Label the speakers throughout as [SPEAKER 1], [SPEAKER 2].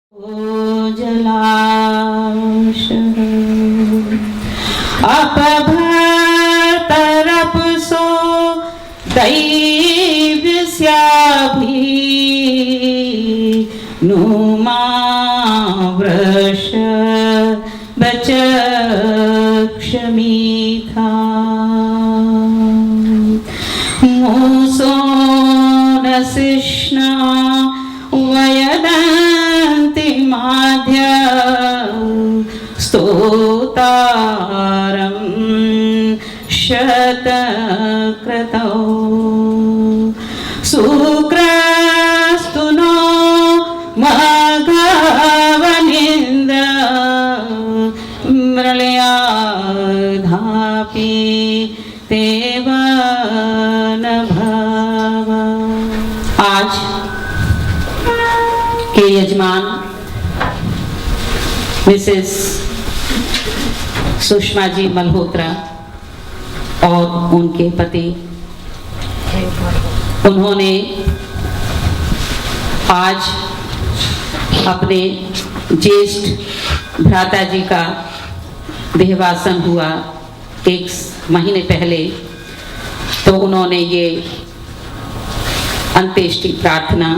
[SPEAKER 1] जलाशय अपभर्तरपसो दैव्यस्याभिनुमा वृष बचक्षमीथा मूसो नसिष्णा वयदन्ति माध्य स्तोतारं शतक्रतौ सुक्रस्तु नो मघवनिन्द मृळयाधापि तेव न भव। आज के यजमान मिसेस सुषमा जी मल्होत्रा और उनके पति, उन्होंने आज अपने ज्येष्ठ भ्राता जी का देहवासन हुआ 1 महीने पहले, तो उन्होंने ये अंत्येष्टि प्रार्थना,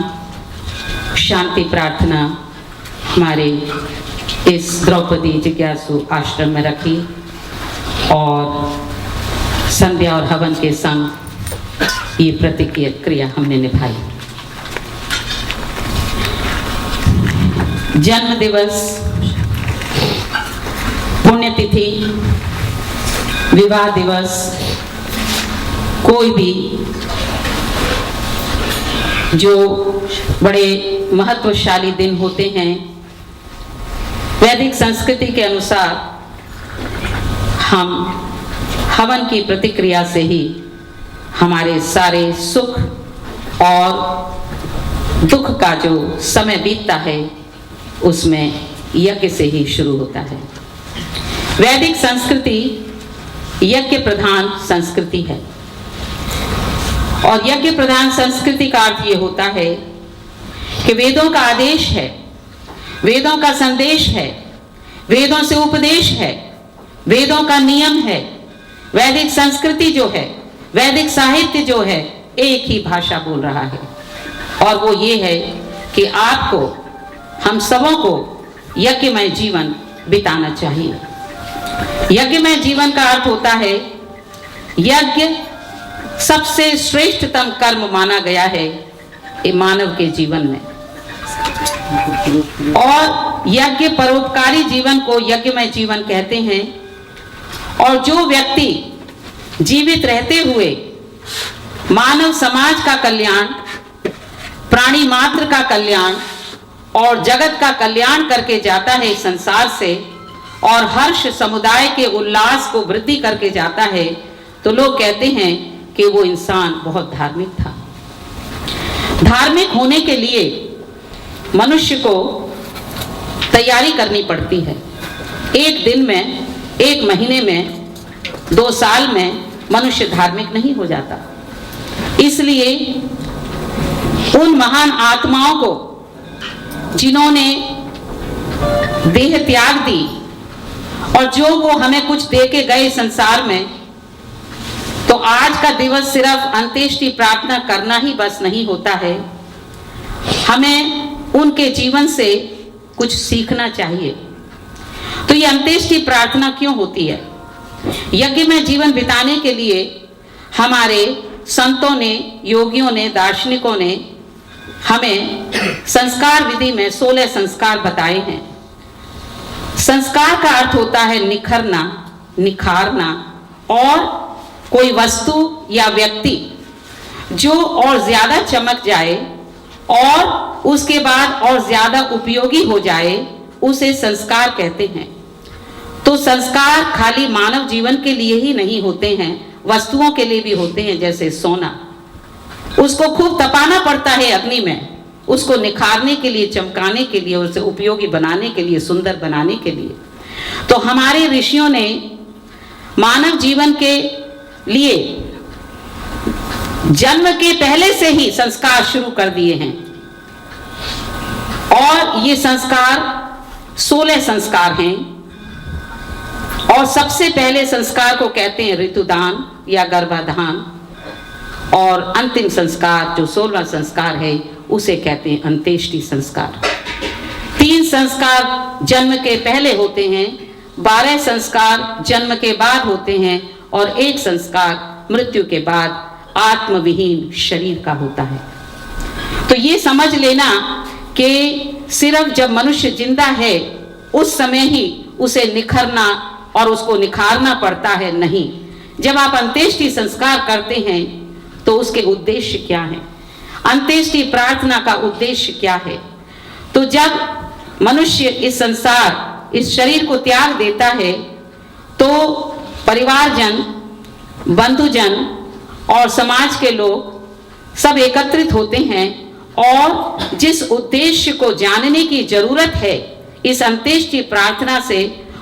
[SPEAKER 1] शांति प्रार्थना हमारे इस द्रौपदी जिज्ञासु आश्रम में रखी और संध्या और हवन के संग ये प्रतिक्रिया हमने निभाई। जन्म दिवस, पुण्यतिथि, विवाह दिवस, कोई भी जो बड़े महत्वशाली दिन होते हैं, वैदिक संस्कृति के अनुसार हम हवन की प्रतिक्रिया से ही हमारे सारे सुख और दुख का जो समय बीतता है उसमें यज्ञ से ही शुरू होता है। वैदिक संस्कृति यज्ञ प्रधान संस्कृति है और यज्ञ प्रधान संस्कृति का अर्थ ये होता है कि वेदों का आदेश है, वेदों का संदेश है, वेदों से उपदेश है, वेदों का नियम है। वैदिक संस्कृति जो है, वैदिक साहित्य जो है, एक ही भाषा बोल रहा है और वो ये है कि आपको, हम सबों को यज्ञमय जीवन बिताना चाहिए। यज्ञमय जीवन का अर्थ होता है, यज्ञ सबसे श्रेष्ठतम कर्म माना गया है मानव के जीवन में, और यज्ञ परोपकारी जीवन को यज्ञमय जीवन कहते हैं। और जो व्यक्ति जीवित रहते हुए मानव समाज का कल्याण, प्राणी मात्र का कल्याण और जगत का कल्याण करके जाता है इस संसार से, और हर्ष समुदाय के उल्लास को वृद्धि करके जाता है, तो लोग कहते हैं कि वो इंसान बहुत धार्मिक था। धार्मिक होने के लिए मनुष्य को तैयारी करनी पड़ती है। एक दिन में, 1 महीने में, 2 साल में मनुष्य धार्मिक नहीं हो जाता। इसलिए उन महान आत्माओं को जिन्होंने देह त्याग दी और जो वो हमें कुछ दे के गए संसार में, तो आज का दिवस सिर्फ अंत्येष्टि प्रार्थना करना ही बस नहीं होता है, हमें उनके जीवन से कुछ सीखना चाहिए। तो ये अंत्येष्टि प्रार्थना क्यों होती है? यज्ञ में जीवन बिताने के लिए हमारे संतों ने, योगियों ने, दार्शनिकों ने हमें संस्कार विधि में 16 संस्कार बताए हैं। संस्कार का अर्थ होता है निखरना, निखारना, और कोई वस्तु या व्यक्ति जो और ज्यादा चमक जाए और उसके बाद और ज्यादा उपयोगी हो जाए, उसे संस्कार कहते हैं। तो संस्कार खाली मानव जीवन के लिए ही नहीं होते हैं, वस्तुओं के लिए भी होते हैं। जैसे सोना, उसको खूब तपाना पड़ता है अग्नि में, उसको निखारने के लिए, चमकाने के लिए, उसे उपयोगी बनाने के लिए, सुंदर बनाने के लिए। तो हमारे ऋषियों ने मानव जीवन के लिए जन्म के पहले से ही संस्कार शुरू कर दिए हैं। और ये संस्कार 16 संस्कार हैं। और सबसे पहले संस्कार को कहते हैं ऋतुदान या गर्भाधान, और अंतिम संस्कार जो 16वां संस्कार है उसे कहते हैं अंत्येष्टि संस्कार। 3 संस्कार जन्म के पहले होते हैं, 12 संस्कार जन्म के बाद होते हैं, और 1 संस्कार मृत्यु के बाद आत्मविहीन शरीर का होता है। तो ये समझ लेना कि सिर्फ जब मनुष्य जिंदा है उस समय ही उसे निखरना और उसको निखारना पड़ता है, नहीं। जब आप अंत्येष्टि संस्कार करते हैं तो उसके उद्देश्य क्या है, अंत्येष्टि प्रार्थना का उद्देश्य क्या है। तो जब मनुष्य इस संसार, इस शरीर को त्याग देता है तो परिवारजन, बंधुजन और समाज के लोग सब एकत्रित होते हैं और जिस उद्देश्य को जानने की जरूरत है इस अंत्येष्टि प्रार्थना से,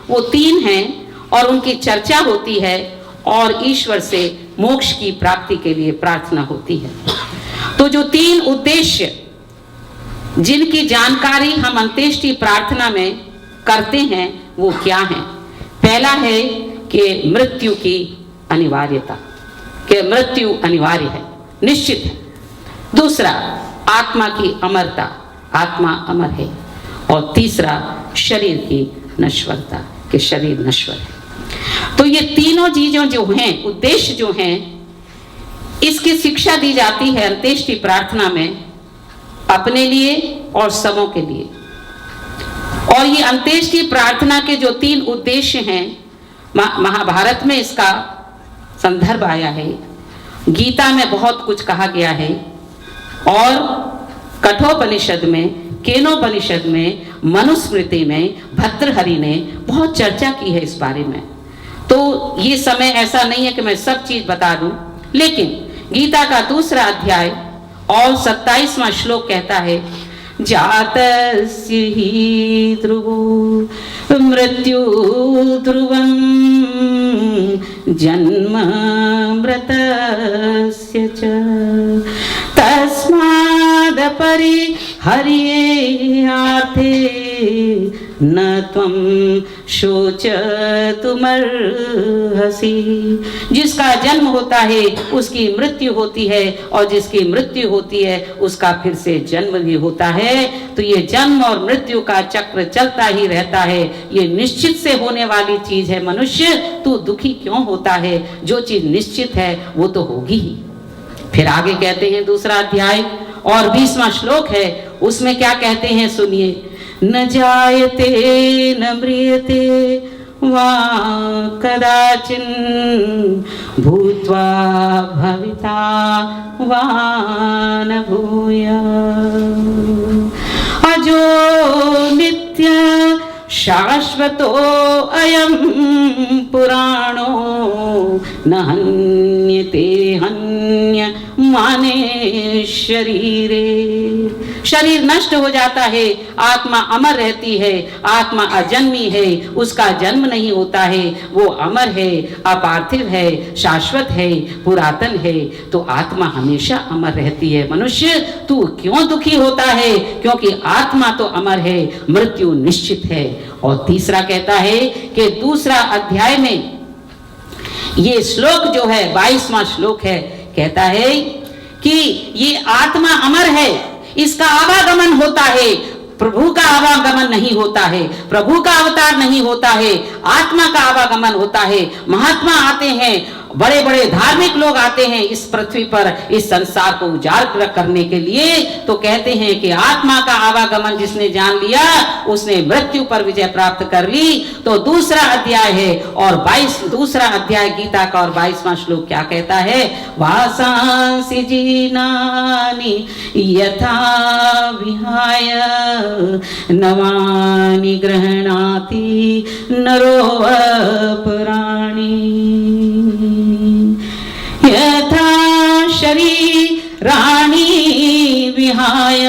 [SPEAKER 1] वो 3 हैं और उनकी चर्चा होती है और ईश्वर से मोक्ष की प्राप्ति के लिए प्रार्थना होती है। तो जो 3 उद्देश्य जिनकी जानकारी हम अंत्येष्टि प्रार्थना में करते हैं वो क्या है? पहला है कि मृत्यु की अनिवार्यता, कि मृत्यु अनिवार्य है, निश्चित है। दूसरा, आत्मा की अमरता, आत्मा अमर है। और तीसरा, शरीर की नश्वरता, कि शरीर नश्वर है। तो ये तीनों चीजों जो हैं, उद्देश्य जो हैं, इसकी शिक्षा दी जाती है अंत्येष्टि प्रार्थना में, अपने लिए और सबों के लिए। और ये अंत्येष्टि प्रार्थना के जो 3 उद्देश्य हैं, महाभारत में इसका संदर्भ आया है, गीता में बहुत कुछ कहा गया है, और कठोपनिषद में, केनोपनिषद में, मनुस्मृति में भर्तृहरि ने बहुत चर्चा की है इस बारे में। तो ये समय ऐसा नहीं है कि मैं सब चीज बता दूं, लेकिन गीता का 2रा अध्याय और 27वां श्लोक कहता है, जातस्य हि ध्रुवो मृत्यु ध्रुवं जन्म मृतस्य च तस्माद् परिहर्ये आर्थे न त्वं शोचतुमर्हसि। जिसका जन्म होता है उसकी मृत्यु होती है, और जिसकी मृत्यु होती है उसका फिर से जन्म भी होता है। तो ये जन्म और मृत्यु का चक्र चलता ही रहता है, ये निश्चित से होने वाली चीज है। मनुष्य तू दुखी क्यों होता है? जो चीज निश्चित है वो तो होगी ही। फिर आगे कहते हैं 2रा अध्याय और 20वां श्लोक है, उसमें क्या कहते हैं सुनिए, न जायते न म्रियते वा कदाचिन भूत्वा भविता वा न भूयात् अजो नित्य शाश्वतो अयं पुराणो न हन्यते हन्य माने शरीरे। शरीर नष्ट हो जाता है, आत्मा अमर रहती है। आत्मा अजन्मी है, उसका जन्म नहीं होता है, वो अमर है, अपार्थिव है, शाश्वत है, पुरातन है। तो आत्मा हमेशा अमर रहती है। मनुष्य तू क्यों दुखी होता है? क्योंकि आत्मा तो अमर है, मृत्यु निश्चित है। और तीसरा कहता है कि 2रा अध्याय में ये श्लोक जो है 22वां श्लोक है, कहता है कि ये आत्मा अमर है, इसका आवागमन होता है, प्रभु का आवागमन नहीं होता है, प्रभु का अवतार नहीं होता है, आत्मा का आवागमन होता है। महात्मा आते हैं, बड़े बड़े धार्मिक लोग आते हैं इस पृथ्वी पर इस संसार को उजागर करने के लिए। तो कहते हैं कि आत्मा का आवागमन जिसने जान लिया उसने मृत्यु पर विजय प्राप्त कर ली। तो 2रा अध्याय है और 2रा अध्याय गीता का और 22वां श्लोक क्या कहता है, वासांसि जीनानि यथा विहाय नवानि गृह्णाति नरो अपराणि यथा शरीराणि विहाय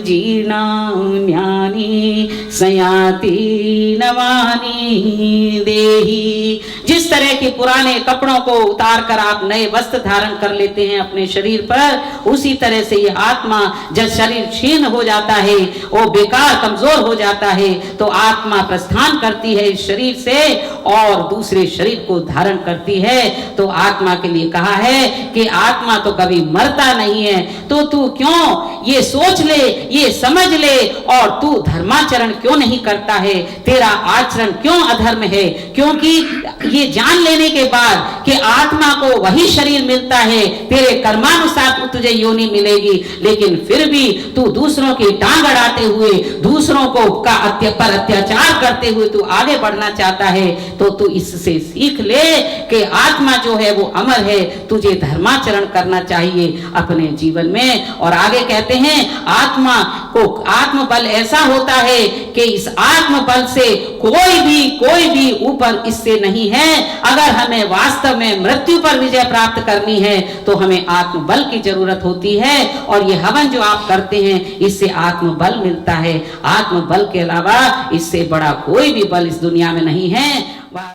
[SPEAKER 1] जीर्णान्यानि पुण्यानि सयाति नवानि देहि। जिस तरह के पुराने कपड़ों को उतार कर आप नए वस्त्र धारण कर लेते हैं अपने शरीर पर, उसी तरह से ये आत्मा जब शरीर क्षीण हो जाता है, वो बेकार कमजोर हो जाता है, तो आत्मा प्रस्थान करती है इस शरीर से और दूसरे शरीर को धारण करती है। तो आत्मा के लिए कहा है कि आत्मा तो कभी मरता नहीं है, तो तू क्यों ये सोच ले, ये समझ ले, और तू धर्माचरण क्यों नहीं करता है, तेरा आचरण क्यों अधर्म है। क्योंकि ये जान लेने के बाद कि आत्मा को वही शरीर मिलता है, तेरे कर्मानुसार तुझे योनि मिलेगी, लेकिन फिर भी तू दूसरों की टांग अड़ाते हुए, दूसरों को पर अत्याचार करते हुए तू आगे बढ़ना चाहता है, तो तू इससे सीख ले कि आत्मा जो है वो अमर है, तुझे धर्माचरण करना चाहिए अपने जीवन में। और आगे कहते हैं आत्मा को आत्मबल ऐसा होता है कि इस आत्मबल से कोई भी ऊपर इससे नहीं है। अगर हमें वास्तव में मृत्यु पर विजय प्राप्त करनी है तो हमें आत्मबल की जरूरत होती है, और ये हवन जो आप करते हैं इससे आत्मबल मिलता है। आत्मबल के अलावा इससे बड़ा कोई भी बल इस दुनिया में नहीं है।